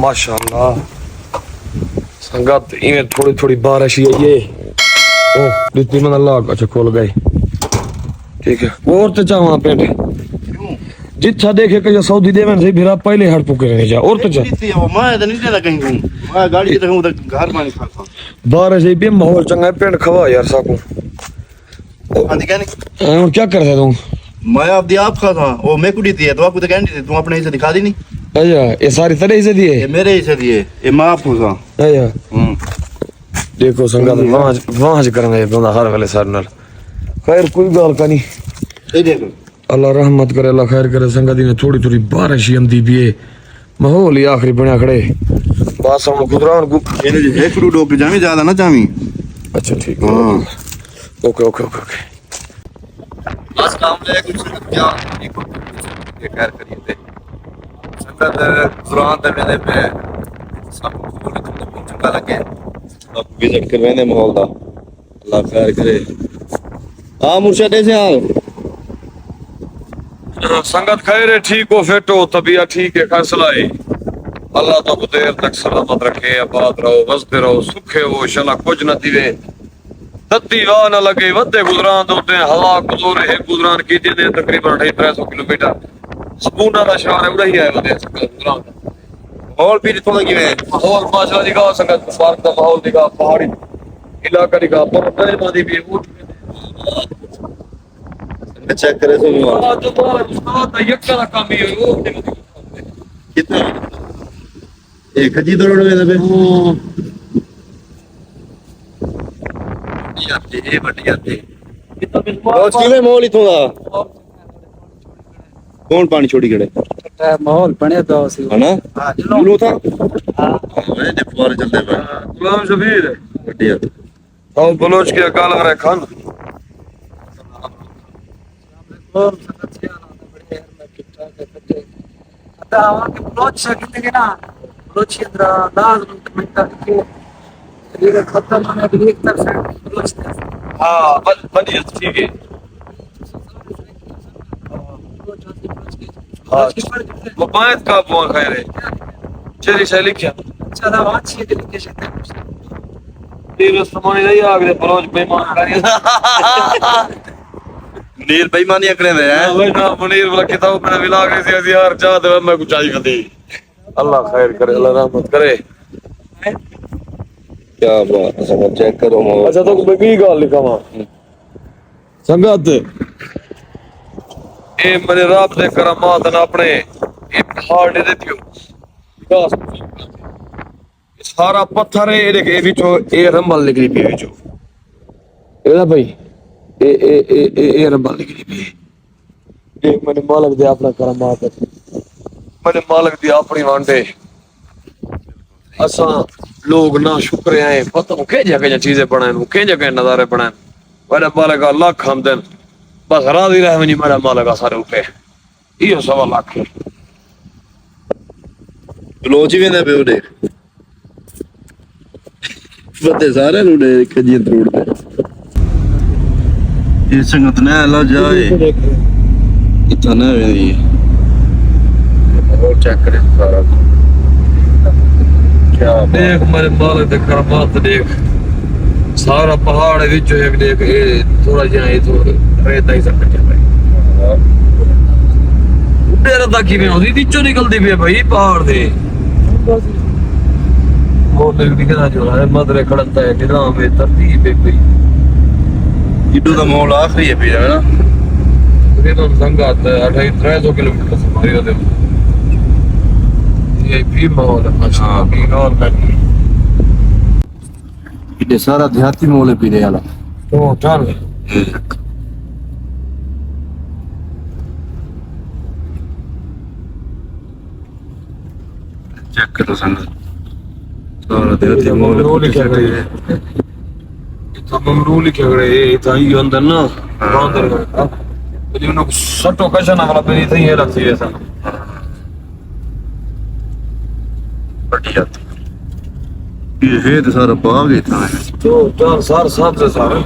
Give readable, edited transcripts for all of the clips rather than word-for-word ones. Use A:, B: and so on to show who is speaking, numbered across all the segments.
A: माशाल्लाह संगत इवें थोड़ी थोड़ी बारिश ही है ये। ओ दित्ती मन अल्लाह अच्छा खोल गए। ठीक है और तो चाह पेंट जिच्छा देखे कि सऊदी देवन से भिरा पहले हट पुके रहने जा और तो जा
B: वो मैं तो नहीं देता कहीं घूम मैं गाड़ी से कहूं तो घर में नहीं खाता
A: बारिश ही भी माहौल चंगा है पेंट खवा यार साकू
B: आंधी क्या नहीं
A: और क्या कर तू
B: मैं आप खा था वो मैं कुड़ी थी तो आपको तो कहनी थी तुम अपने हिस्से दिखा दी नहीं
A: अच्छा ये सारी तरह ही से दिए
B: ये मेरे हिस्से दिए ये मैं आपको था
A: अच्छा देखो संगत वहां से करना है बंदा हर वाले सर नाल खैर कोई गाल का नहीं
B: ये देखो
A: अल्लाह रहमत करे अल्लाह खैर करे संगति ने थोड़ी थोड़ी बारिश ही आंदी भी है माहौल ही आखिरी बना खड़े बस हम गुजरान को
B: ये जो एक फ्रूट ओके जामी ज्यादा ना जामी
A: अच्छा ठीक है ओके ओके ओके ओके
C: अस्सलाम वालेकुम क्या ये खैर करिए थे संगत कुरान दे मेले पे सब को चंगा लगे अब विजिट करवाने माहौल दा अल्लाह खैर करे हां मुर्शिद ऐसे हाल
A: संगत खैर है ठीक हो फिट हो तबीयत ठीक है फैसला है अल्लाह तो देर तक सलामत रखे आबाद रहो बसते रहो सुखे हो शला कुछ न दिवे तत्ती वाह न लगे वद्दे गुजरान दोते हवा गुजरे है गुजरान की दे तकरीबन 300 किलोमीटर सबूना का शहर है उड़ही है वदे गुजरान
C: माहौल भी थोड़ा किवे
A: माहौल माशाल्लाह दिखा संगत पार्क का माहौल दिखा पहाड़ी इलाका दिखा पर पहले मादी भी वो
C: चेक करे सो
A: जो उस्ताद यक्का का काम ही है वो
C: कितना एक जी दौड़ में पे ये बढ़िया थे रोज किवे माहौल इथों दा कौन पानी छोड़ी खड़े
D: माहौल बने तो
C: है ना जुलू था मैं जब फुवारे चलते पे
A: गुलाम शबीर
C: बढ़िया
A: और बलोच के अकाल रहे खान हाँ बढ़िया ठीक है मोबाइल का फोन खैर है चली शैली क्या तेरे समाने नहीं आगे बलोच बेईमान करिए
C: नील बेईमानी करे दे हैं
A: भाई ना मुनीर वाला किताब में मिला के से यार चाह दे मैं कुछ आई खदी अल्लाह खैर करे अल्लाह रहमत करे
C: क्या बात है चेक करो माहौल
A: अच्छा तो मैं की गाल लिखावा संगत ए मेरे रब दे करामात ना अपने ए पहाड़ दे दियो विकास सारा पत्थर है ये देखे बिचो ए रंबल निकली पी बिचो एदा भाई ए रंबल निकली पी ए मैंने मालिक दे अपना करामात मैंने मालिक दी अपनी वांडे असा लोग ना शुक्र हैं पता के जगह चीजें बनाए के जगह नजारे बनाए मेरे मालिक अल्लाह हमदन बस राजी रहे नहीं मेरा मालिक सारे उठे ये 1.25 लाख
C: बलोच भी ने पे उड़े बते सारे उड़े खजी उड़ते ये संगत ने अल्लाह जाए इतना है और चेक करे सारा क्या
A: देख मेरे मालिक दे करामात देख सारा पहाड़ विच एक देख ए थोड़ा जिहा ए तो रेता ही सब कटिया भाई उड़े रदा किवें होदी विचों निकलदी पे भाई पहाड़ दे वो देख दिखदा जो है मदरे खड़ता है निजाम है तरतीब है कोई
C: इडू का माहौल आखिरी है पे ना
A: तकरीबन संगत 300 किलोमीटर से मारी होते ये भी माहौल है अच्छा भी और नहीं
C: इडे सारा देहाती माहौल है पीने वाला
A: तो चल
C: चेक करो संगत सारा देहाती माहौल है
A: तो ममरू लिखे गए ये था ही अंदर ना अंदर का तो उन्होंने सटो कैसा ना वाला पे थी ये रखती है सन
C: बढ़िया ये है तो सारा बाग ही था
A: तो चार सार साथ से सारे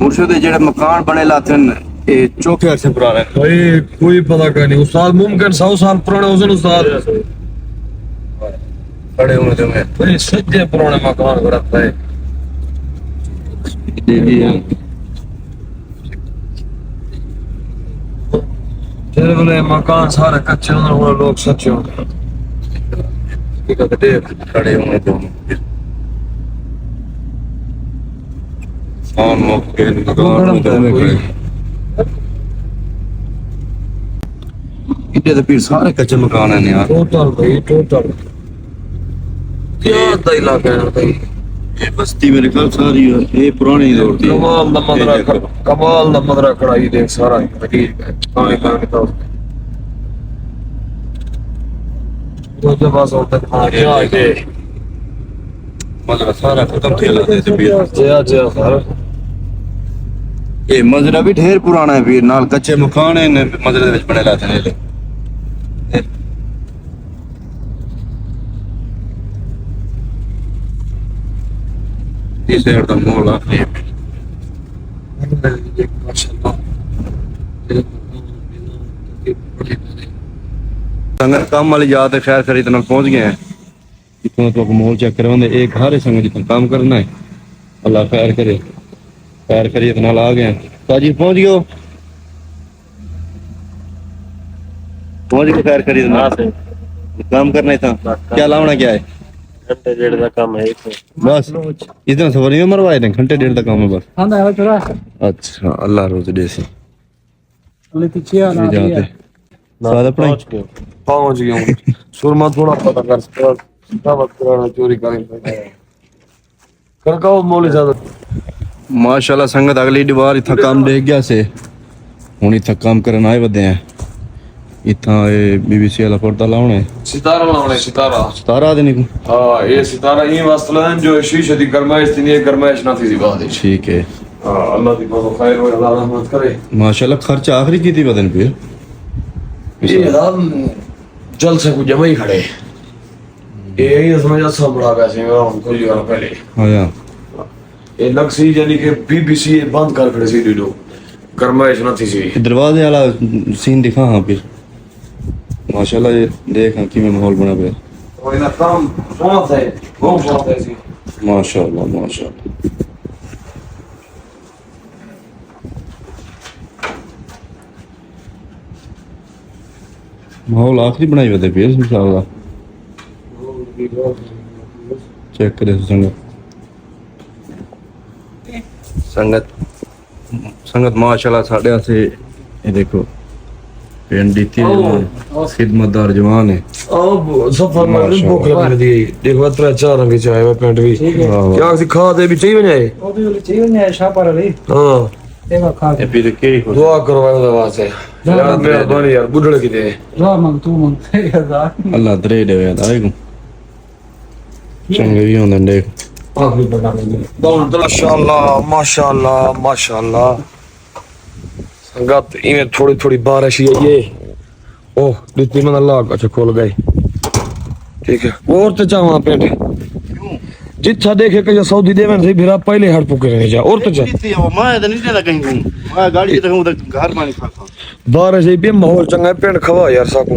B: मुर्शिद जेड़े मकान बने लाते
C: ये चौके अरसे पुराना है।
A: भाई कोई पता का नहीं उस्ताद, मुमकिन 100 साल पुराने हुसन उस्ताद।
C: बड़े उम्र के में
A: भाई सच्चे पुराने मकान रखता है। तेरे बोले मकान सारे कच्चे होने लोग सच्चे होंगे।
C: बड़े उम्र के में और मौके इतने तो फिर सारे कच्चे मकान है यार।
A: टोटल भाई टोटल क्या दा इलाका है भाई।
C: ये बस्ती मेरे ख्याल सारी है, ये पुरानी दौर की है।
A: कमाल दा मदरा खड़ाई देख सारा ठीक है। पानी तो जब पास होता है क्या है
C: मजरा सारा खत्म थे लाते थे फिर।
A: जया सर
C: ये मजरा भी ढेर पुराना है फिर, नाल कच्चे मकान है ने मजरे दे विच बने लाते ने। इस साइड दा मोहल्ला है। संगत काम वाली जात है, खैर खरीद तक पहुंच गए हैं। इतना तो मोल चेक करवाने एक हर संगत जितना काम करना है। अल्लाह खैर करे, खैर करिए इतना आ गए हैं। ताजी पहुंच गयो, पहुंच गए खैर करिए इतना काम करना ही था। क्या लावना क्या है?
E: घंटे डेढ़ का काम है एक
C: बस इतना सफर नहीं मरवाए थे, घंटे डेढ़ का काम है बस।
D: हाँ ना चला
C: अच्छा अल्लाह रोज दे से
D: ले पीछे ना
C: जाते साथ अपने
A: पहुंच गया हूँ। सुरमा थोड़ा पता कर सकता मत कराना चोरी करेंगे करकाओ मौली ज्यादा।
C: माशाल्लाह संगत अगली बार इतना काम देख गया से हुन इतना काम करन आए वदे हैं। इतना ये बीबीसी वाला पर्दा लाउना है,
A: सितारा लाउने सितारा
C: तारा देने को।
A: हाँ ये सितारा ये वास्तव में जो शीशे दी गरमाइश थी ये गरमाइश ना थी बात है।
C: ठीक है
A: हाँ अल्लाह दी बहुत खैर हो अल्लाह रहमत करे।
C: माशाल्लाह खर्च आखिरी की थी बदन फिर
A: ये हम जल से कुछ जमा ही खड़े ये समझ अच्छा बड़ा पैसे में हमको जो पहले।
C: हाँ यार
A: ये लक्सी यानी कि बीबीसी बंद कर खड़े सी वीडियो गरमाइश ना थी सी।
C: दरवाजे वाला सीन दिखा। हाँ फिर माशाल्लाह ये देख हाँ कि माहौल बना पे।
A: और इना काम बहुत है बहुत बहुत है सी।
C: माशाल्लाह माशाल्लाह माहौल आखिरी बनाई हुए थे फिर इंशाल्लाह। चेक करे संगत संगत माशाल्लाह साढ़े से ये देखो पेंट दी थी खिदमतदार जवान है।
A: अब सफर में भूख लग रही है देखो तेरा चार रंग की चाय में पेंट भी क्या सिखा दे भी चाहिए जाए
D: वो भी चाहिए नहीं शापर रे।
A: हां
D: देखो खा
C: ये फिर केड़ी को
A: दुआ करवाओ दवा से यार मेहरबानी यार बुढ़ड़े की दे
D: दुआ मांग तू मांग यार
C: अल्लाह दरे दे यार आएगो चंगे भी होंदे देख।
A: आखिरी बना लेंगे माशाल्लाह माशाल्लाह माशाल्लाह संगत इन्हें थोड़ी थोड़ी बारिश ही है ये। ओह दूसरी मन अल्लाह अच्छा खोल गए ठीक है और तो जा वहां पेंट जिच्छा देखे कि सऊदी देवन से फिर आप पहले हट पुके रहे जा और तो जा
B: वो मैं तो नहीं देना कहीं घूम मैं गाड़ी से उधर घर में नहीं खाता
A: बारिश ही पे माहौल चंगा है पेंट खवा यार साकू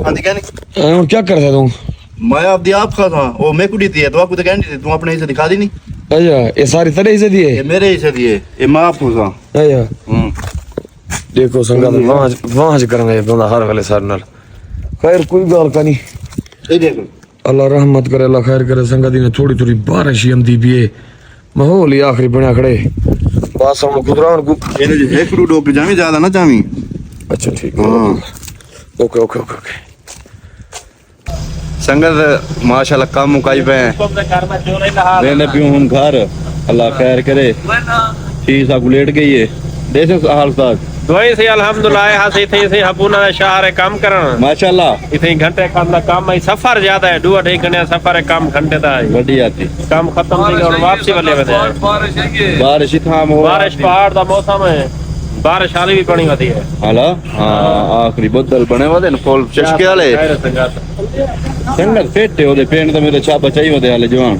B: आंधी क्या नहीं
A: और क्या कर रहे तुम
B: मैं आप खा था वो मैं कुड़ी थी तो आपको तो कहनी थी तुम अपने हिस्से दिखा दी नहीं।
A: अच्छा ये सारी तरह से दिए
B: ये मेरे हिस्से दिए ये मैं आपको था।
A: अच्छा देखो संगत वहां से करेंगे ये बंदा हर वाले सर नाल खैर कोई गाल का नहीं।
B: ये देखो
A: अल्लाह रहमत करे अल्लाह खैर करे संगत ने थोड़ी थोड़ी बारिश ही आंदी भी है माहौल ही आखिरी बना खड़े बस हम गुजरान को
B: ये जो है फ्रूट ओके जामी ज्यादा ना जामी।
A: अच्छा ठीक है ओके ओके ओके ओके
C: संगत माशाल्लाह काम मुकाई पे हैं लेने पियो हम घर अल्लाह खैर करे। ठीक सा लेट गई है देश हाल साथ
E: दुआई से अल्हम्दुलिल्लाह हासे थे से हपूना शहर काम करन
C: माशाल्लाह
E: इथे घंटे काम दा काम है सफर ज्यादा है 2-2.5 घंटे सफर है काम घंटे दा है
C: वड्डी आती
E: काम खत्म हो गया और वापसी वाले बदे
C: बारिश था हो
E: बारिश पहाड़ दा मौसम है बारिश हाली भी पड़ी होती है
C: हाला। हाँ आखिरी बदल बने वदे न फुल चस्के वाले संगत फेटे ओदे पेंट तो मेरे छापा चाहिए वदे हाले जवान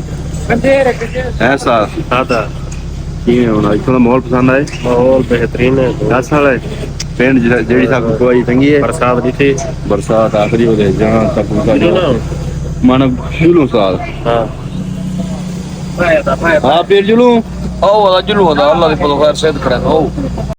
C: ऐसा
E: हां दा
C: ਕਿਵੇਂ ਹੋਣਾ ਇੱਥੋਂ ਦਾ ਮਾਹੌਲ ਪਸੰਦ ਆਏ
E: माहौल बेहतरीन है
C: 10 ਵਾਲਾ ਪਿੰਡ ਜਿਹੜੀ ਸਭ ਕੋਈ ਚੰਗੀ ਹੈ
E: बरसात भी थी
C: ਬਰਸਾਤ ਆਖਰੀ ਉਹਦੇ ਜਹਾਂ ਤੱਕ
E: जो ना
C: ਮਨ ਜੁਲੂ ਸਾਲ
E: हाँ
C: ਹਾਂ ਪੀਰ ਜੁਲੂ
A: ਆਓ ਵਾਲਾ ਜੁਲੂ ਦਾ ਅੱਲਾ ਦੀ ਪਰਵਾਰ ਸੇਧ ਕਰੇ ਆਓ